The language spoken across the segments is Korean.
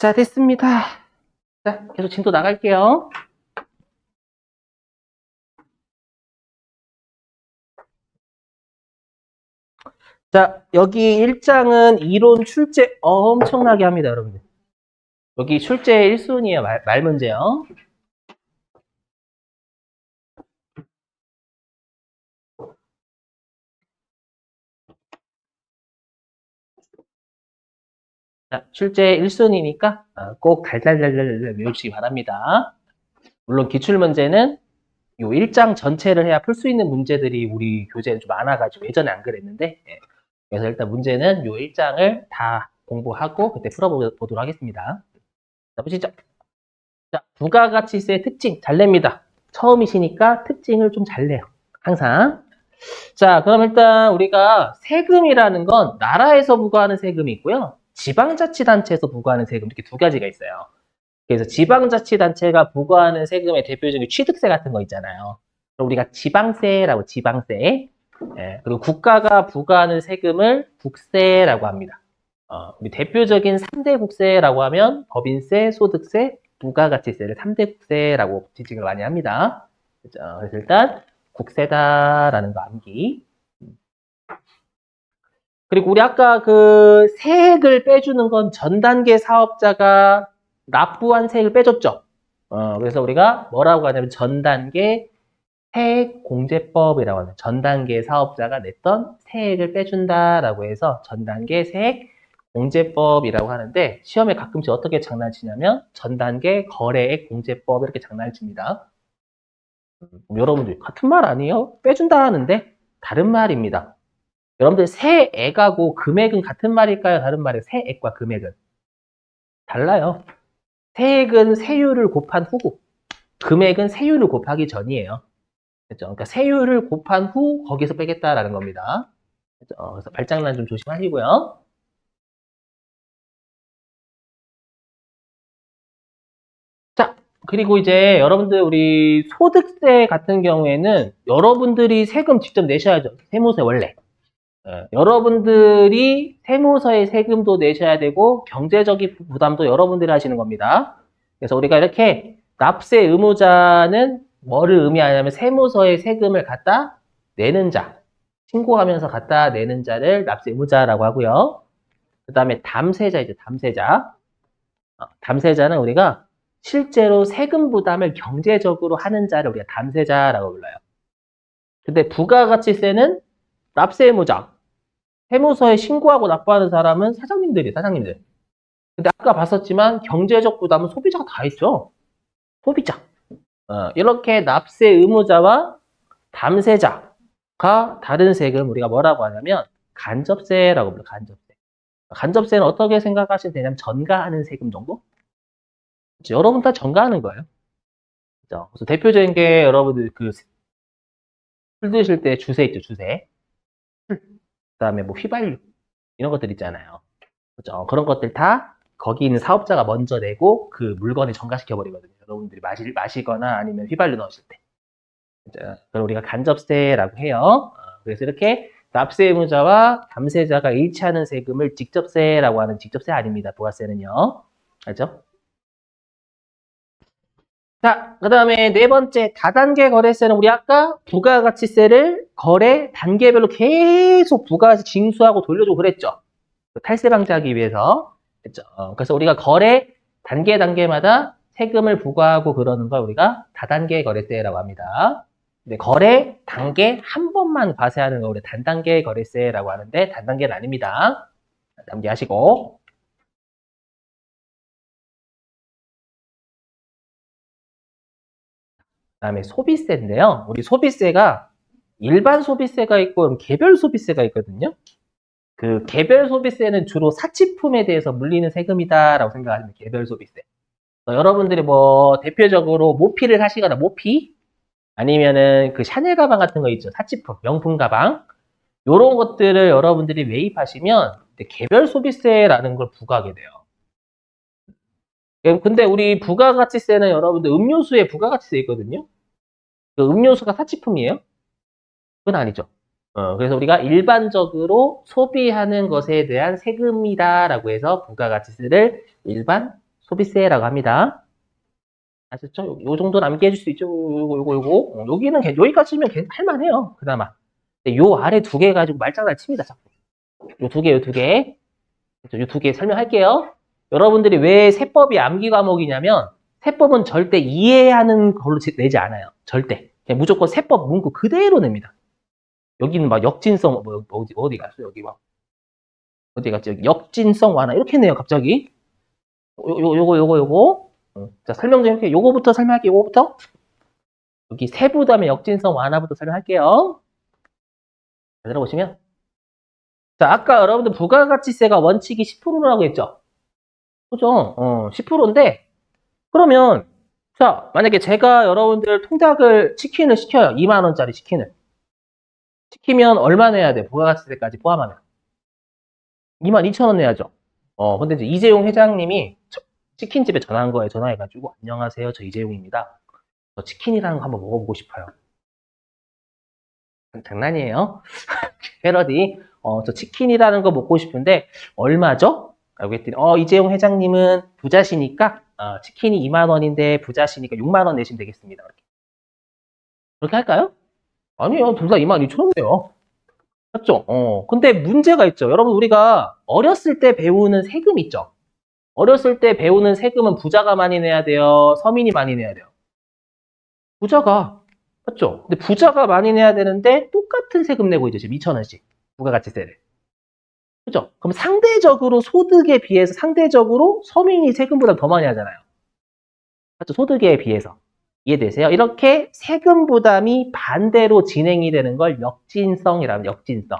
자, 됐습니다. 자, 계속 진도 나갈게요. 자, 여기 1장은 이론 출제 엄청나게 합니다, 여러분들. 여기 출제 1순위에요, 말 문제요. 자, 출제 1순위니까 꼭 달달달달 외우시기 바랍니다. 물론 기출문제는 요 1장 전체를 해야 풀 수 있는 문제들이 우리 교재에 좀 많아가지고 예전에 안 그랬는데, 예. 그래서 일단 문제는 요 1장을 다 공부하고 그때 풀어보도록 하겠습니다. 자, 보시죠. 자, 부가가치세의 특징 잘 냅니다. 처음이시니까 특징을 좀 잘 내요. 항상. 자, 그럼 일단 우리가 세금이라는 건 나라에서 부과하는 세금이 있고요. 지방자치단체에서 부과하는 세금 이렇게 두 가지가 있어요. 그래서 지방자치단체가 부과하는 세금의 대표적인 취득세 같은 거 있잖아요. 우리가 지방세라고 지방세. 예, 그리고 국가가 부과하는 세금을 국세라고 합니다. 우리 대표적인 3대 국세라고 하면 법인세, 소득세, 부가가치세를 3대 국세라고 지칭을 많이 합니다. 그래서 일단 국세다라는 거 암기. 그리고 우리 아까 그 세액을 빼주는 건 전 단계 사업자가 납부한 세액을 빼줬죠. 그래서 우리가 뭐라고 하냐면 전 단계 세액공제법이라고 하는 전 단계 사업자가 냈던 세액을 빼준다라고 해서 전 단계 세액공제법이라고 하는데 시험에 가끔씩 어떻게 장난치냐면 전 단계 거래액 공제법 이렇게 장난칩니다. 여러분들 같은 말 아니에요? 빼준다 하는데 다른 말입니다. 여러분들 세액하고 금액은 같은 말일까요? 다른 말이에요? 세액과 금액은 달라요. 세액은 세율을 곱한 후고 금액은 세율을 곱하기 전이에요. 그렇죠? 그러니까 세율을 곱한 후 거기서 빼겠다라는 겁니다. 그렇죠? 그래서 발장난 좀 조심하시고요. 자, 그리고 이제 여러분들 우리 소득세 같은 경우에는 여러분들이 세금 직접 내셔야죠. 세무세 원래. 여러분들이 세무서에 세금도 내셔야 되고 경제적인 부담도 여러분들이 하시는 겁니다. 그래서 우리가 이렇게 납세 의무자는 뭐를 의미하냐면 세무서에 세금을 갖다 내는 자, 신고하면서 갖다 내는 자를 납세 의무자라고 하고요. 그 다음에 담세자이죠. 담세자. 담세자는 우리가 실제로 세금 부담을 경제적으로 하는 자를 우리가 담세자라고 불러요. 근데 부가가치세는 납세 의무자. 세무서에 신고하고 납부하는 사람은 사장님들이 사장님들. 근데 아까 봤었지만 경제적 부담은 소비자가 다 했죠. 소비자. 이렇게 납세 의무자와 담세자가 다른 세금 우리가 뭐라고 하냐면 간접세라고 불러요. 간접세. 간접세는 어떻게 생각하시면 되냐면 전가하는 세금 정도? 그렇죠? 여러분 다 전가하는 거예요. 그렇죠? 그래서 대표적인 게 여러분들 그 술 드실 때 주세 있죠, 주세. 그다음에 뭐 휘발유 이런 것들 있잖아요. 그죠? 그런 것들 다 거기 있는 사업자가 먼저 내고 그 물건을 전가시켜 버리거든요. 여러분들이 마시거나 아니면 휘발유 넣으실 때. 그죠? 그걸 우리가 간접세라고 해요. 그래서 이렇게 납세 의무자와 담세자가 일치하는 세금을 직접세라고 하는 직접세 아닙니다. 부가세는요. 알죠? 자, 그 다음에 네 번째 다단계 거래세는 우리 아까 부가가치세를 거래 단계별로 계속 부가가치 징수하고 돌려주고 그랬죠. 탈세 방지하기 위해서. 그렇죠? 그래서 우리가 거래 단계마다 세금을 부과하고 그러는 걸 우리가 다단계 거래세라고 합니다. 근데 거래 단계 한 번만 과세하는 걸 우리가 단단계 거래세라고 하는데 단단계는 아닙니다. 남기하시고. 그다음에 소비세인데요. 우리 소비세가 일반 소비세가 있고 개별 소비세가 있거든요. 그 개별 소비세는 주로 사치품에 대해서 물리는 세금이다라고 생각하시면 개별 소비세. 여러분들이 뭐 대표적으로 모피를 사시거나 모피 아니면은 그 샤넬 가방 같은 거 있죠. 사치품, 명품 가방. 요런 것들을 여러분들이 매입하시면 개별 소비세라는 걸 부과하게 돼요. 근데 우리 부가가치세는 여러분들 음료수에 부가가치세 있거든요. 그 음료수가 사치품이에요? 그건 아니죠. 그래서 우리가 일반적으로 소비하는 것에 대한 세금이다라고 해서 부가가치세를 일반 소비세라고 합니다. 아셨죠? 요 정도 남겨줄 수 있죠. 요거. 여기는 여기까지면 할만해요. 그나마. 근데 요 아래 두 개 가지고 말장난 칩니다. 자꾸. 요 두 개, 요 두 개. 요 두 개 설명할게요. 여러분들이 왜 세법이 암기 과목이냐면 세법은 절대 이해하는 걸로 내지 않아요. 절대. 그냥 무조건 세법 문구 그대로 냅니다. 여기는 막 역진성 어디 갔어? 여기 막 어디 갔지? 여기 역진성 완화 이렇게 내요. 갑자기. 요거. 자, 설명 좀 해볼게요. 요거부터 설명할게요. 요거부터. 여기 세부담의 역진성 완화부터 설명할게요. 자, 들어보시면. 자, 아까 여러분들 부가가치세가 원칙이 10%라고 했죠? 그죠? 10%인데, 그러면, 자, 만약에 제가 여러분들 통닭을, 치킨을 시켜요. 2만원짜리 치킨을. 시키면 얼마 내야 돼? 부가가치세까지 포함하면. 22,000원 내야죠. 근데 이제 이재용 회장님이 치킨집에 전화한 거예요. 전화해가지고, 안녕하세요. 저 이재용입니다. 저 치킨이라는 거 한번 먹어보고 싶어요. 장난이에요. 패러디. 저 치킨이라는 거 먹고 싶은데, 얼마죠? 라고 했더니, 이재용 회장님은 부자시니까, 치킨이 2만원인데, 부자시니까 6만원 내시면 되겠습니다. 그렇게 할까요? 아니요. 둘 다 22,000원이에요. 맞죠? 근데 문제가 있죠. 여러분, 우리가 어렸을 때 배우는 세금 있죠? 어렸을 때 배우는 세금은 부자가 많이 내야 돼요? 서민이 많이 내야 돼요? 부자가. 맞죠? 근데 부자가 많이 내야 되는데 똑같은 세금 내고 있죠. 지금 2,000원씩. 부가가치세를. 그죠? 그럼 상대적으로 소득에 비해서 상대적으로 서민이 세금보다 더 많이 하잖아요. 맞죠? 소득에 비해서. 이해되세요? 이렇게 세금 부담이 반대로 진행이 되는 걸 역진성이라고 합니다. 역진성.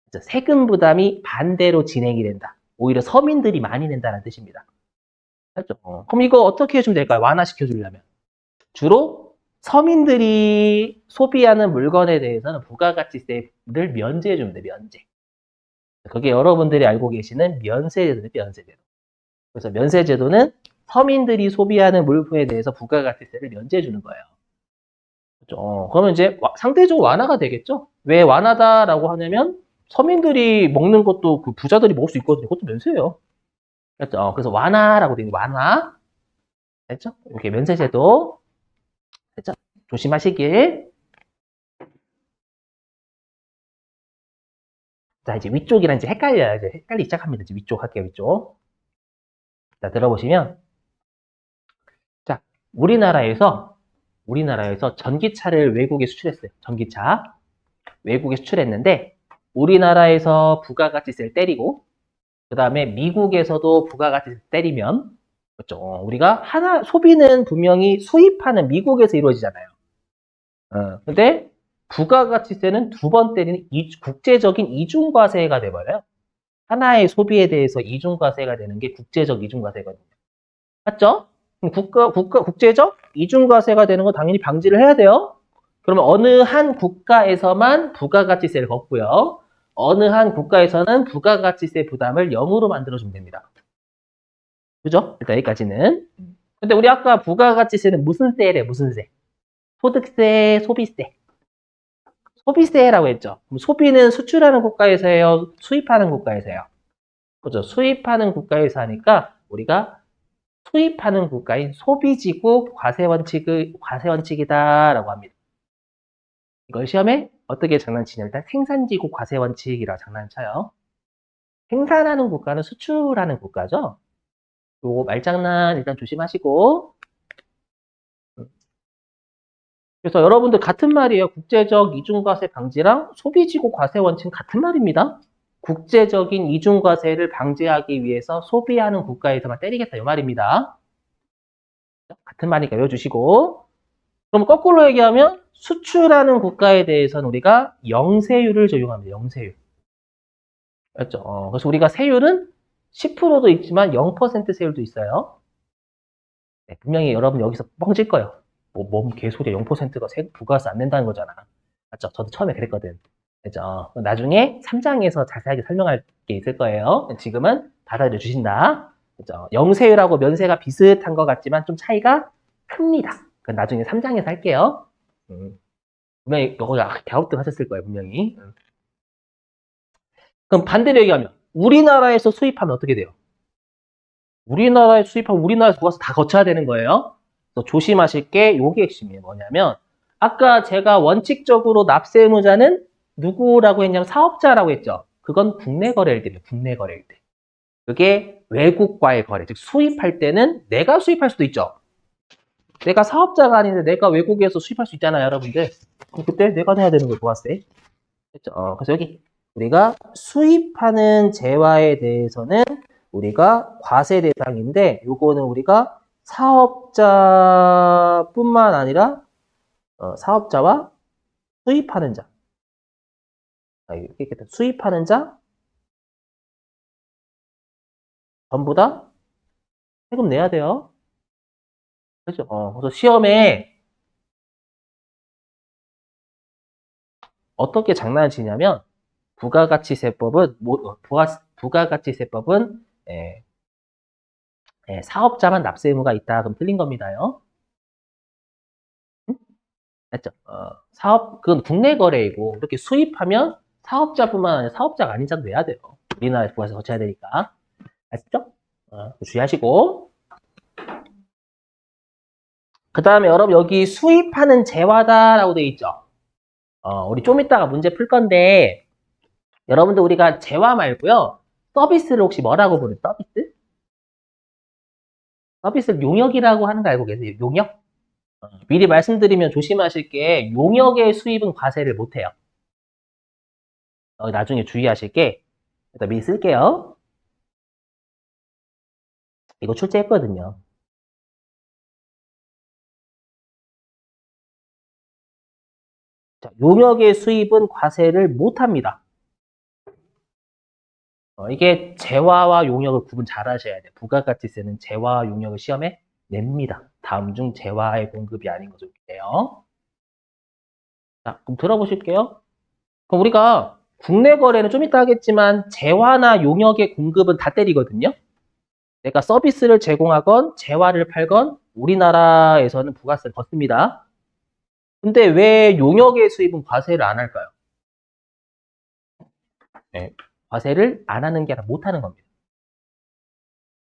그죠? 세금 부담이 반대로 진행이 된다. 오히려 서민들이 많이 낸다는 뜻입니다. 맞죠? 그럼 이거 어떻게 해주면 될까요? 완화시켜 주려면. 주로 서민들이 소비하는 물건에 대해서는 부가가치세를 면제해 주면 돼요. 면제. 그게 여러분들이 알고 계시는 면세제도예요. 면세제도. 그래서 면세제도는 서민들이 소비하는 물품에 대해서 부가가치세를 면제해 주는 거예요. 그렇죠? 그러면 이제 상대적으로 완화가 되겠죠? 왜 완화다라고 하냐면 서민들이 먹는 것도 그 부자들이 먹을 수 있거든요. 그것도 면세예요. 그렇죠? 그래서 완화라고 되는 완화. 됐죠? 이렇게 면세제도. 됐죠? 조심하시길. 자, 이제 위쪽이랑 이제 헷갈려요. 이제 헷갈리기 시작합니다. 이제 위쪽 할게요, 위쪽. 자, 들어보시면. 자, 우리나라에서 전기차를 외국에 수출했어요. 전기차. 외국에 수출했는데, 우리나라에서 부가가치세를 때리고, 그 다음에 미국에서도 부가가치세를 때리면, 그렇죠. 우리가 소비는 분명히 수입하는 미국에서 이루어지잖아요. 근데 부가가치세는 두 번 때리는 국제적인 이중과세가 돼버려요. 하나의 소비에 대해서 이중과세가 되는 게 국제적 이중과세거든요. 맞죠? 그럼 국제적 이중과세가 되는 거 당연히 방지를 해야 돼요. 그러면 어느 한 국가에서만 부가가치세를 걷고요. 어느 한 국가에서는 부가가치세 부담을 0으로 만들어주면 됩니다. 그죠? 일단 여기까지는. 근데 우리 아까 부가가치세는 무슨 세래? 무슨 세? 소득세, 소비세. 소비세라고 했죠. 그럼 소비는 수출하는 국가에서 해요? 수입하는 국가에서 해요? 그죠? 수입하는 국가에서 하니까 우리가 수입하는 국가인 소비지국 과세원칙이다라고 합니다. 이걸 시험에 어떻게 장난치냐면 일단 생산지국 과세원칙이라고 장난쳐요. 생산하는 국가는 수출하는 국가죠. 요거 말장난 일단 조심하시고. 그래서 여러분들 같은 말이에요. 국제적 이중과세 방지랑 소비지국 과세원칙은 같은 말입니다. 국제적인 이중과세를 방지하기 위해서 소비하는 국가에서만 때리겠다 이 말입니다. 같은 말이니까 외워주시고. 그럼 거꾸로 얘기하면 수출하는 국가에 대해서는 우리가 영세율을 적용합니다. 영세율. 맞죠? 그래서 우리가 세율은 10%도 있지만 0% 세율도 있어요. 네, 분명히 여러분 여기서 뻥질 거예요. 뭔 개소리야. 0%가 부가세 안 낸다는 거잖아. 맞죠? 저도 처음에 그랬거든. 그죠? 나중에 3장에서 자세하게 설명할 게 있을 거예요. 지금은 받아들여 주신다. 그죠? 영세율하고 면세가 비슷한 것 같지만 좀 차이가 큽니다. 그건 나중에 3장에서 할게요. 분명히 이거 갸우뚱 하셨을 거예요, 분명히. 그럼 반대로 얘기하면 우리나라에서 수입하면 어떻게 돼요? 우리나라에 수입하면 우리나라에서 부가세 다 거쳐야 되는 거예요. 그래서 조심하실 게 요게 핵심이에요. 뭐냐면 아까 제가 원칙적으로 납세 의무자는 누구라고 했냐면 사업자라고 했죠. 그건 국내 거래일 때예요. 국내 거래일 때. 그게 외국과의 거래, 즉 수입할 때는 내가 수입할 수도 있죠. 내가 사업자가 아닌데 내가 외국에서 수입할 수 있잖아요, 여러분들. 그럼 그때 내가 내야 되는 거 부가세. 됐죠? 그래서 여기 우리가 수입하는 재화에 대해서는 우리가 과세 대상인데 요거는 우리가 사업자뿐만 아니라 사업자와 수입하는 자. 이렇게 있겠다. 수입하는 자 전부 다 세금 내야 돼요. 그렇죠? 그래서 시험에 어떻게 장난을 치냐면 부가가치세법은 부가가치세법은 예, 사업자만 납세 의무가 있다. 그럼 틀린 겁니다요. 응? 맞죠? 그건 국내 거래이고 이렇게 수입하면 사업자뿐만 아니라 사업자가 아닌 자도 내야 돼요. 우리나라에서 부가세 거쳐야 되니까. 아시죠? 주의하시고. 그 다음에 여러분 여기 수입하는 재화다라고 되어 있죠. 우리 좀 이따가 문제 풀 건데 여러분들 우리가 재화 말고요. 서비스를 혹시 뭐라고 부르는 서비스? 서비스를 용역이라고 하는 거 알고 계세요? 용역? 미리 말씀드리면 조심하실 게 용역의 수입은 과세를 못해요. 나중에 주의하실 게 일단 미리 쓸게요. 이거 출제했거든요. 자, 용역의 수입은 과세를 못합니다. 이게 재화와 용역을 구분 잘 하셔야 돼요. 부가가치세는 재화와 용역을 시험에 냅니다. 다음 중 재화의 공급이 아닌 것을 볼게요. 자, 그럼 들어보실게요. 그럼 우리가 국내 거래는 좀 이따 하겠지만 재화나 용역의 공급은 다 때리거든요. 내가 서비스를 제공하건 재화를 팔건 우리나라에서는 부가세를 걷습니다. 근데 왜 용역의 수입은 과세를 안 할까요? 네, 과세를 안 하는 게 아니라 못 하는 겁니다.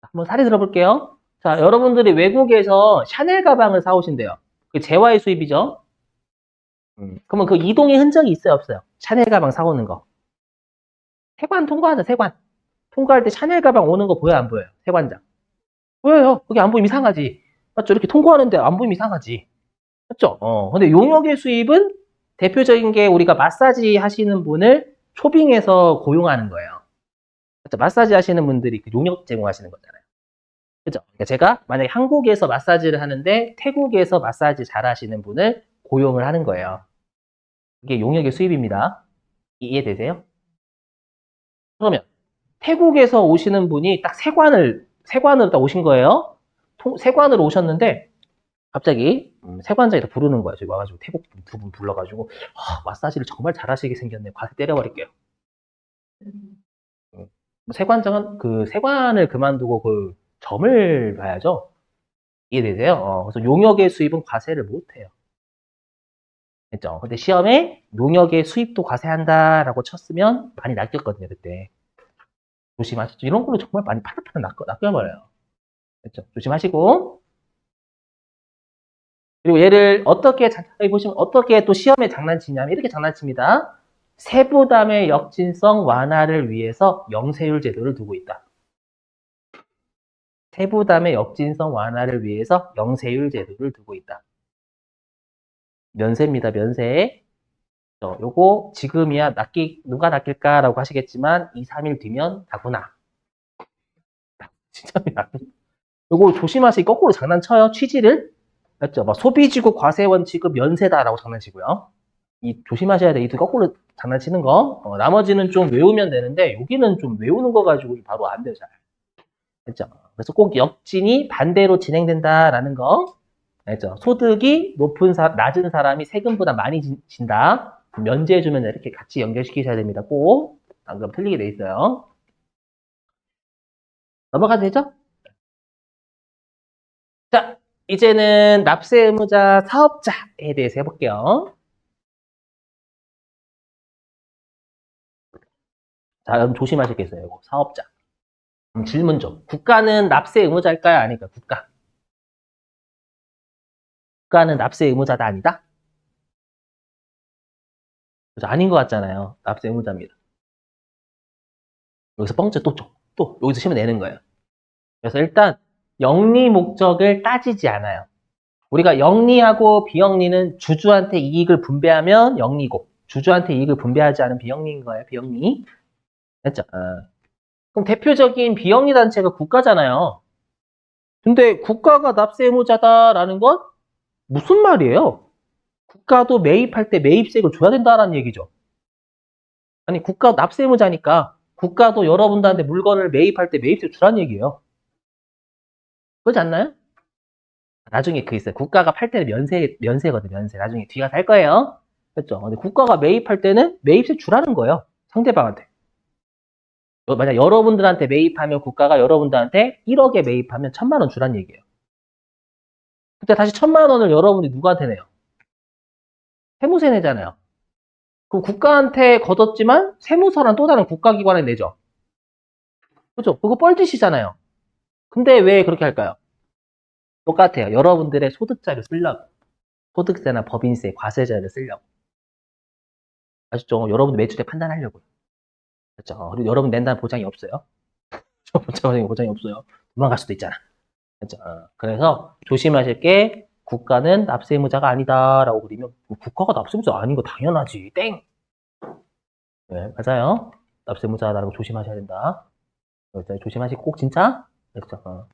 한번 사례 들어볼게요. 자, 여러분들이 외국에서 샤넬 가방을 사오신대요. 그 재화의 수입이죠. 그러면 그 이동의 흔적이 있어요, 없어요? 샤넬 가방 사오는 거. 세관 통과하죠, 세관. 통과할 때 샤넬 가방 오는 거 보여요, 안 보여요? 세관장. 보여요. 그게 안 보이면 이상하지. 맞죠? 이렇게 통과하는데 안 보이면 이상하지. 맞죠? 근데 용역의 수입은 대표적인 게 우리가 마사지 하시는 분을 초빙해서 고용하는 거예요. 맞죠? 마사지 하시는 분들이 그 용역 제공하시는 거잖아요. 그죠? 그러니까 제가 만약에 한국에서 마사지를 하는데 태국에서 마사지 잘 하시는 분을 고용을 하는 거예요. 이게 용역의 수입입니다. 이해되세요? 그러면 태국에서 오시는 분이 딱 세관으로 딱 오신 거예요. 세관으로 오셨는데 갑자기 세관장이 다 부르는 거야. 저기 와가지고 태국 두 분 불러가지고 마사지를 정말 잘하시게 생겼네. 과세 때려버릴게요. 세관장은 그 세관을 그만두고 그 점을 봐야죠. 이해되세요? 그래서 용역의 수입은 과세를 못해요. 됐죠? 근데 시험에 용역의 수입도 과세한다라고 쳤으면 많이 낚였거든요, 그때. 조심하시죠. 이런 걸로 정말 많이 파릇파릇 낚여버려요. 됐죠? 조심하시고. 그리고 얘를 어떻게, 여기 보시면 어떻게 또 시험에 장난치냐면 이렇게 장난칩니다. 세부담의 역진성 완화를 위해서 영세율 제도를 두고 있다. 세부담의 역진성 완화를 위해서 영세율 제도를 두고 있다. 면세입니다, 면세. 요거 지금이야 누가 낚일까라고 하시겠지만 2, 3일 뒤면 다구나. 진짜 요거 조심하시기 거꾸로 장난쳐요. 취지를. 맞죠? 막 소비지구 과세 원칙은 면세다라고 장난치고요. 조심하셔야 돼. 이 두 거꾸로 장난치는 거. 나머지는 좀 외우면 되는데 여기는 좀 외우는 거 가지고 바로 안 돼요, 잘. 됐죠? 그래서 꼭 역진이 반대로 진행된다라는 거. 알죠? 소득이 낮은 사람이 세금보다 많이 진다. 면제해주면 이렇게 같이 연결시키셔야 됩니다. 꼭. 안 그럼 틀리게 돼 있어요. 넘어가도 되죠? 자, 이제는 납세 의무자 사업자에 대해서 해볼게요. 자, 여러분 조심하시겠어요, 이거 사업자. 질문 좀. 국가는 납세 의무자일까요? 아닐까요? 국가는 납세 의무자다 아니다? 그래서 아닌 것 같잖아요. 납세 의무자입니다. 여기서 뻥째 또 여기서 시면 내는 거예요. 그래서 일단 영리 목적을 따지지 않아요. 우리가 영리하고 비영리는 주주한테 이익을 분배하면 영리고 주주한테 이익을 분배하지 않은 비영리인 거예요. 비영리. 됐죠? 그럼 대표적인 비영리 단체가 국가잖아요. 근데 국가가 납세 의무자다라는 건 무슨 말이에요? 국가도 매입할 때 매입세액을 줘야 된다라는 얘기죠. 아니 국가 납세 의무자니까 국가도 여러분들한테 물건을 매입할 때 매입세 주라는 얘기예요. 그렇지 않나요? 나중에 그 있어요. 국가가 팔 때는 면세거든, 면세. 나중에 뒤가 살 거예요. 그렇죠? 근데 국가가 매입할 때는 매입세 주라는 거예요. 상대방한테. 만약 여러분들한테 매입하면 국가가 여러분들한테 1억에 매입하면 1,000만 원 주라는 얘기예요. 그때 다시 1,000만 원을 여러분이 누구한테 내요? 세무세 내잖아요. 그럼 국가한테 걷었지만 세무서란 또 다른 국가기관에 내죠. 그죠? 그거 뻘짓이잖아요. 근데 왜 그렇게 할까요? 똑같아요. 여러분들의 소득자를 쓰려고. 소득세나 법인세, 과세자를 쓰려고. 아시죠? 여러분들 매출에 판단하려고요. 그렇죠? 그리고 여러분 낸다는 보장이 없어요. 보장이 없어요. 도망갈 수도 있잖아. 그렇죠? 그래서 조심하실 게 국가는 납세의무자가 아니다라고 그리면 국가가 납세의무자 아닌 거 당연하지. 땡. 네, 맞아요. 납세의무자라고 조심하셔야 된다. 조심하시고 꼭 진짜 그렇죠?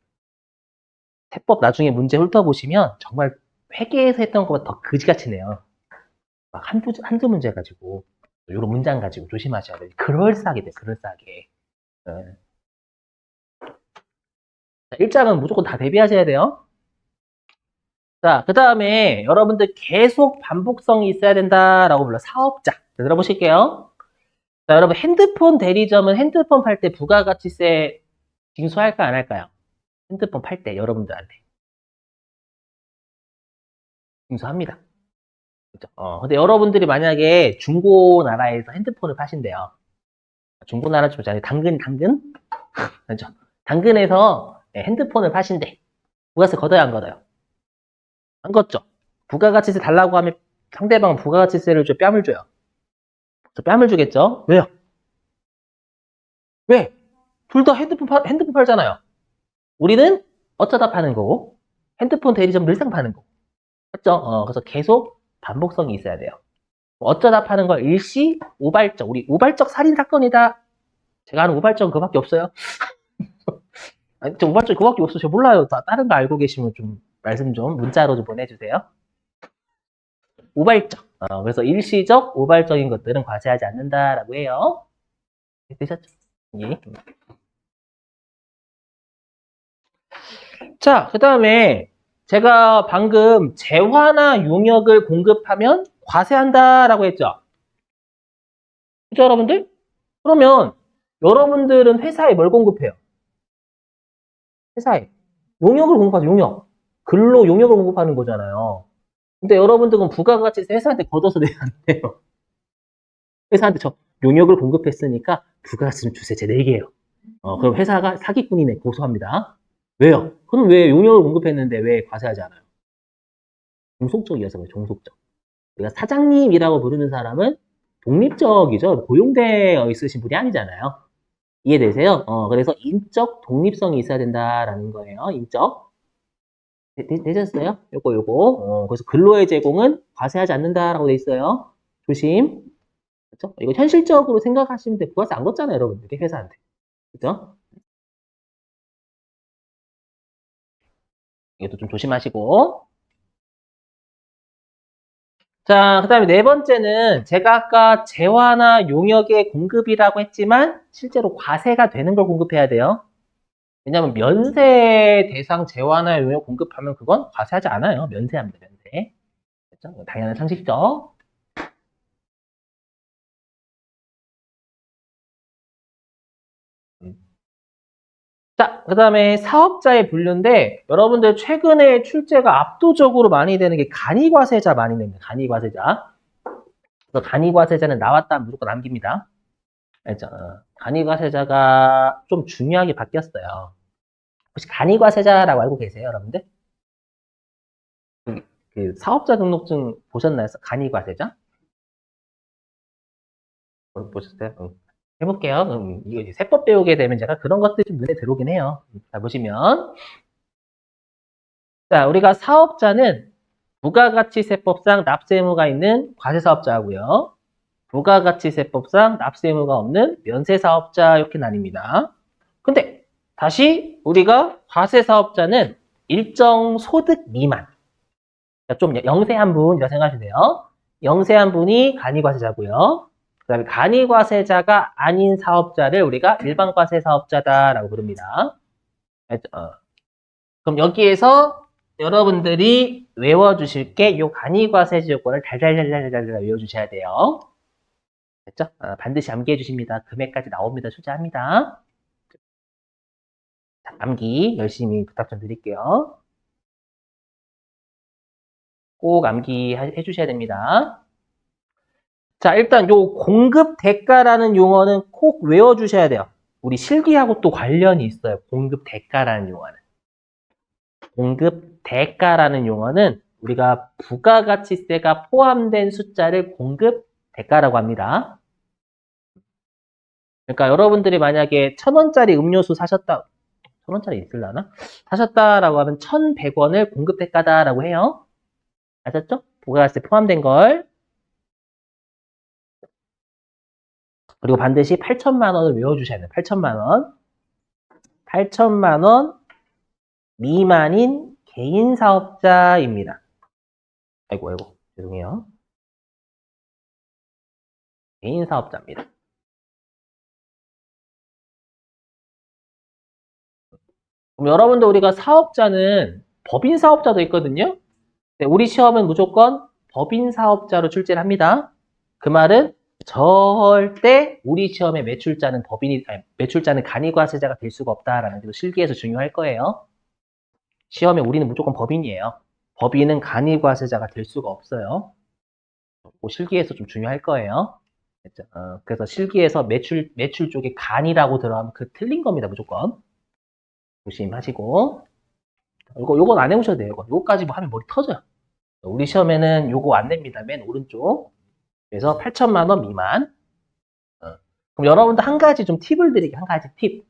세법 나중에 문제 훑어보시면 정말 회계에서 했던 것보다 더 그지같이 내요. 막 한두 문제 가지고 이런 문장 가지고 조심하셔야 돼요. 그럴싸하게 돼, 그럴싸하게. 네. 자, 1장은 무조건 다 대비하셔야 돼요. 자, 그 다음에 여러분들 계속 반복성이 있어야 된다라고 불러. 사업자. 들어보실게요. 자, 여러분 핸드폰 대리점은 핸드폰 팔 때 부가가치세 징수할까 안 할까요? 핸드폰 팔 때 여러분들한테 징수합니다. 그죠? 근데 여러분들이 만약에 중고나라에서 핸드폰을 파신대요. 중고나라 좀 잘해. 당근? 그죠? 당근에서 핸드폰을 파신대. 부가세 걷어야 안 걷어요? 안 걷죠? 부가가치세 달라고 하면 상대방은 부가가치세를 줘, 뺨을 줘요. 뺨을 주겠죠? 왜요? 왜? 둘 다 핸드폰 팔잖아요. 우리는 어쩌다 파는 거고, 핸드폰 대리점 늘상 파는 거고. 맞죠? 그래서 계속 반복성이 있어야 돼요. 어쩌다 파는 거 일시, 우발적. 우리 우발적 살인 사건이다. 제가 아는 우발적 그거밖에 없어요. 아니, 저 우발적 그거밖에 없어요. 저 몰라요. 다른 거 알고 계시면 좀 말씀 좀 문자로 좀 보내주세요. 우발적. 그래서 일시적, 우발적인 것들은 과세하지 않는다라고 해요. 되셨죠? 예. 자, 그 다음에 제가 방금 재화나 용역을 공급하면 과세한다라고 했죠? 그죠, 여러분들? 그러면 여러분들은 회사에 뭘 공급해요? 회사에 용역을 공급하죠, 용역. 근로 용역을 공급하는 거잖아요. 근데 여러분들은 부가가치세 회사한테 걷어서 내야 안 돼요. 회사한테 저 용역을 공급했으니까 부가가치 좀 주세요. 제 4개예요. 그럼 회사가 사기꾼이네 고소합니다. 왜요? 그럼 왜 용역을 공급했는데 왜 과세하지 않아요? 종속적이어서 그래요, 종속적. 우리가 사장님이라고 부르는 사람은 독립적이죠. 고용되어 있으신 분이 아니잖아요. 이해되세요? 그래서 인적 독립성이 있어야 된다라는 거예요. 인적. 되셨어요? 요거. 그래서 근로의 제공은 과세하지 않는다라고 돼 있어요. 조심. 그렇죠? 이거 현실적으로 생각하시면 돼. 부가세 안 걷잖아요, 여러분들이 회사한테. 그죠? 이것도 좀 조심하시고. 자, 그 다음에 네 번째는 제가 아까 재화나 용역의 공급이라고 했지만 실제로 과세가 되는 걸 공급해야 돼요. 왜냐하면 면세 대상 재화나 용역 공급하면 그건 과세하지 않아요. 면세합니다, 면세. 그렇죠? 당연한 상식이죠. 자, 그 다음에 사업자의 분류인데 여러분들 최근에 출제가 압도적으로 많이 되는 게 간이과세자 많이 냅니다. 간이과세자. 그래서 간이과세자는 나왔다 무조건 남깁니다. 알죠? 간이과세자가 좀 중요하게 바뀌었어요. 혹시 간이과세자라고 알고 계세요, 여러분들? 그 사업자 등록증 보셨나요? 간이과세자? 보셨어요? 해볼게요. 이거 이제 세법 배우게 되면 제가 그런 것들이 좀 눈에 들어오긴 해요. 자, 보시면. 자, 우리가 사업자는 부가가치세법상 납세 의무가 있는 과세사업자고요. 부가가치세법상 납세 의무가 없는 면세사업자 이렇게 나뉩니다. 근데 다시 우리가 과세사업자는 일정 소득 미만. 좀 영세한 분이라고 생각하시면 돼요. 영세한 분이 간이과세자고요. 그 다음에 간이과세자가 아닌 사업자를 우리가 일반과세사업자다라고 부릅니다. 알죠? 그럼 여기에서 여러분들이 외워주실 게 이 간이과세제 요건을 달달달달달 외워주셔야 돼요. 됐죠? 반드시 암기해 주십니다. 금액까지 나옵니다. 출제합니다. 자, 암기 열심히 부탁 좀 드릴게요. 꼭 암기해 주셔야 됩니다. 자, 일단 요 공급 대가라는 용어는 꼭 외워주셔야 돼요. 우리 실기하고 또 관련이 있어요. 공급 대가라는 용어는. 공급 대가라는 용어는 우리가 부가가치세가 포함된 숫자를 공급 대가라고 합니다. 그러니까 여러분들이 만약에 1,000원짜리 음료수 사셨다, 1,000원짜리 있을라나? 사셨다라고 하면 1,100원을 공급 대가다라고 해요. 아셨죠? 부가가치세 포함된 걸. 그리고 반드시 8천만 원을 외워주셔야 돼요. 8천만 원. 8천만 원 미만인 개인 사업자입니다. 아이고, 죄송해요. 개인 사업자입니다. 그럼 여러분들 우리가 사업자는 법인 사업자도 있거든요. 네, 우리 시험은 무조건 법인 사업자로 출제를 합니다. 그 말은 절대 우리 시험의 매출자는 매출자는 간이과세자가 될 수가 없다라는 게 실기에서 중요할 거예요. 시험에 우리는 무조건 법인이에요. 법인은 간이과세자가 될 수가 없어요. 실기에서 좀 중요할 거예요. 그래서 실기에서 매출 쪽에 간이라고 들어가면 그 틀린 겁니다, 무조건. 조심하시고. 요건 안 해보셔도 돼요. 요거까지 하면 머리 터져요. 우리 시험에는 요거 안 냅니다. 맨 오른쪽. 그래서 8천만 원 미만. 그럼 여러분들 한 가지 좀 팁을 드릴게요. 한 가지 팁.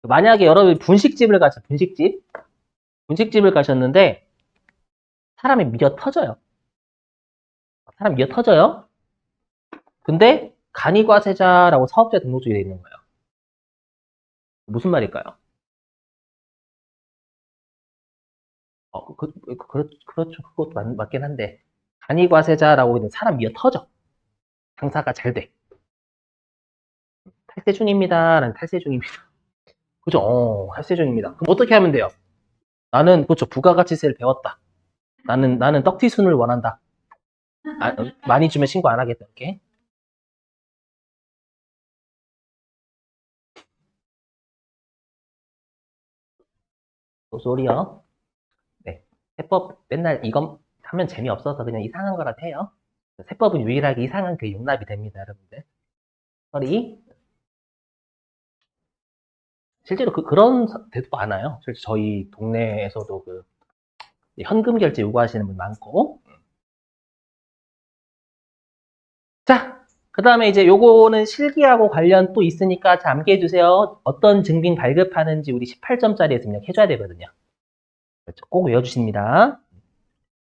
만약에 여러분이 분식집을 가셨는데 사람이 미어 터져요. 근데 간이과세자라고 사업자 등록증이 되어 있는 거예요. 무슨 말일까요? 그렇죠. 그것도 맞긴 한데 간이과세자라고 있는 사람 미어 터져. 장사가 잘 돼. 탈세 중입니다. 라는 탈세 중입니다. 그죠? 탈세 중입니다. 그럼 어떻게 하면 돼요? 나는, 그렇죠. 부가가치세를 배웠다. 나는 떡튀순을 원한다. 많이 주면 신고 안 하겠다. 이렇게. 소리요. 네. 세법 맨날 이건 하면 재미없어서 그냥 이상한 거라 해요. 세법은 유일하게 이상한 그 용납이 됩니다, 여러분들. 소리. 실제로 그런 데도 많아요. 실제 저희 동네에서도 현금 결제 요구하시는 분 많고. 자, 그 다음에 이제 요거는 실기하고 관련 또 있으니까 잘 암기해 주세요. 어떤 증빙 발급하는지 우리 18점짜리에서 입력해줘야 되거든요. 그렇죠. 꼭 외워주십니다.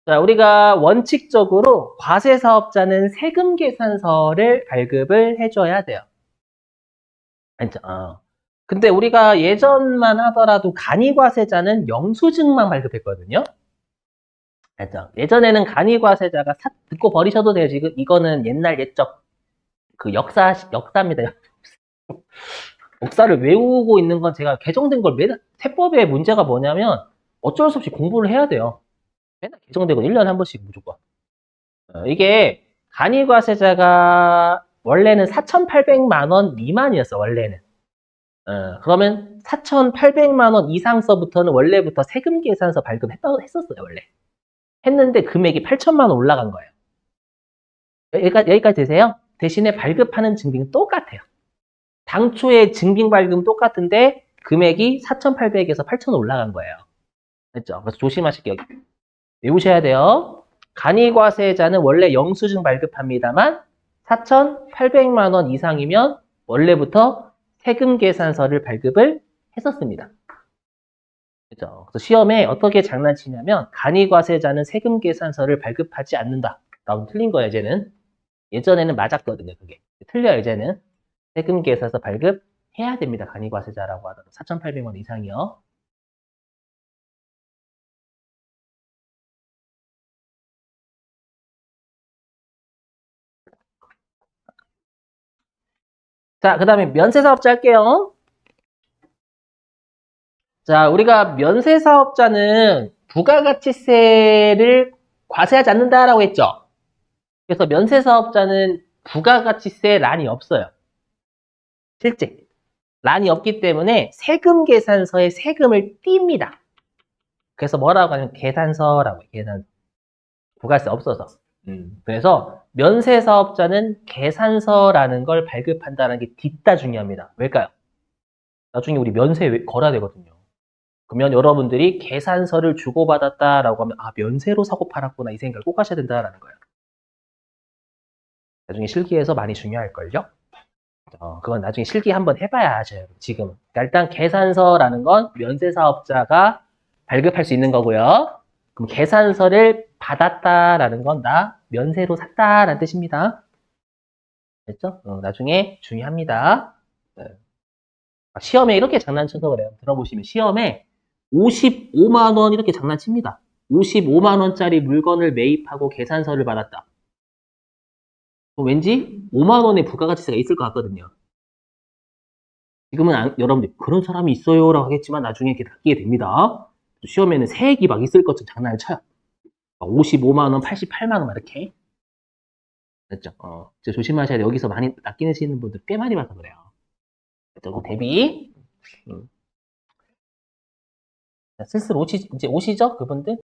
자, 우리가 원칙적으로 과세사업자는 세금 계산서를 발급을 해줘야 돼요. 알죠? 근데 우리가 예전만 하더라도 간이과세자는 영수증만 발급했거든요. 알죠? 예전에는 간이과세자가 듣고 버리셔도 돼요. 지금 이거는 옛날 옛적 역사입니다. 역사를 외우고 있는 건 제가 개정된 걸 세법의 문제가 뭐냐면 어쩔 수 없이 공부를 해야 돼요. 맨날 개정되고 1년에 한 번씩 무조건. 이게 간이과세자가 원래는 4,800만 원 미만이었어, 원래는. 그러면 4,800만 원 이상서부터는 원래부터 세금 계산서 발급했었어요, 원래. 했는데 금액이 8천만 원 올라간 거예요. 여기까지 되세요? 대신에 발급하는 증빙은 똑같아요. 당초에 증빙 발급 똑같은데 금액이 4,800에서 8,000 올라간 거예요. 됐죠? 그래서 조심하실게요. 외우셔야 돼요. 간이과세자는 원래 영수증 발급합니다만 4,800만 원 이상이면 원래부터 세금 계산서를 발급을 했었습니다. 그죠? 그래서 시험에 어떻게 장난치냐면 간이과세자는 세금 계산서를 발급하지 않는다. 라고 틀린 거예요, 이제는. 예전에는 맞았거든요, 그게. 틀려요, 이제는. 세금 계산서 발급해야 됩니다. 간이과세자라고 하더라도 4,800원 이상이요. 자, 그 다음에 면세사업자 할게요. 자, 우리가 면세사업자는 부가가치세를 과세하지 않는다라고 했죠. 그래서 면세사업자는 부가가치세 란이 없어요. 실제. 란이 없기 때문에 세금 계산서에 세금을 띱니다. 그래서 뭐라고 하냐면 계산서라고 해요. 계산서. 부가세 없어서. 그래서 면세사업자는 계산서라는 걸 발급한다는 게 뒷다 중요합니다. 왜일까요? 나중에 우리 면세 걸어야 되거든요. 그러면 여러분들이 계산서를 주고받았다라고 하면 아 면세로 사고 팔았구나 이 생각을 꼭 하셔야 된다라는 거예요. 나중에 실기에서 많이 중요할걸요? 그건 나중에 실기 한번 해봐야 아셔요. 지금. 그러니까 일단 계산서라는 건 면세사업자가 발급할 수 있는 거고요. 그럼 계산서를 받았다라는 건 나 면세로 샀다라는 뜻입니다. 됐죠? 나중에 중요합니다. 네. 시험에 이렇게 장난쳐서 그래요. 들어보시면 시험에 55만 원 이렇게 장난칩니다. 55만 원짜리 물건을 매입하고 계산서를 받았다. 왠지 5만 원의 부가가치세가 있을 것 같거든요. 지금은 여러분들 그런 사람이 있어요 라고 하겠지만 나중에 이렇게 낚이게 됩니다. 시험에는 세액이 막 있을 것처럼 장난을 쳐요. 55만 원, 88만 원 이렇게. 됐죠? 조심하셔야 돼요. 여기서 많이 낚이시는 분들 꽤 많이 봐서 그래요. 됐죠? 대비. 슬슬 이제 오시죠? 그분들?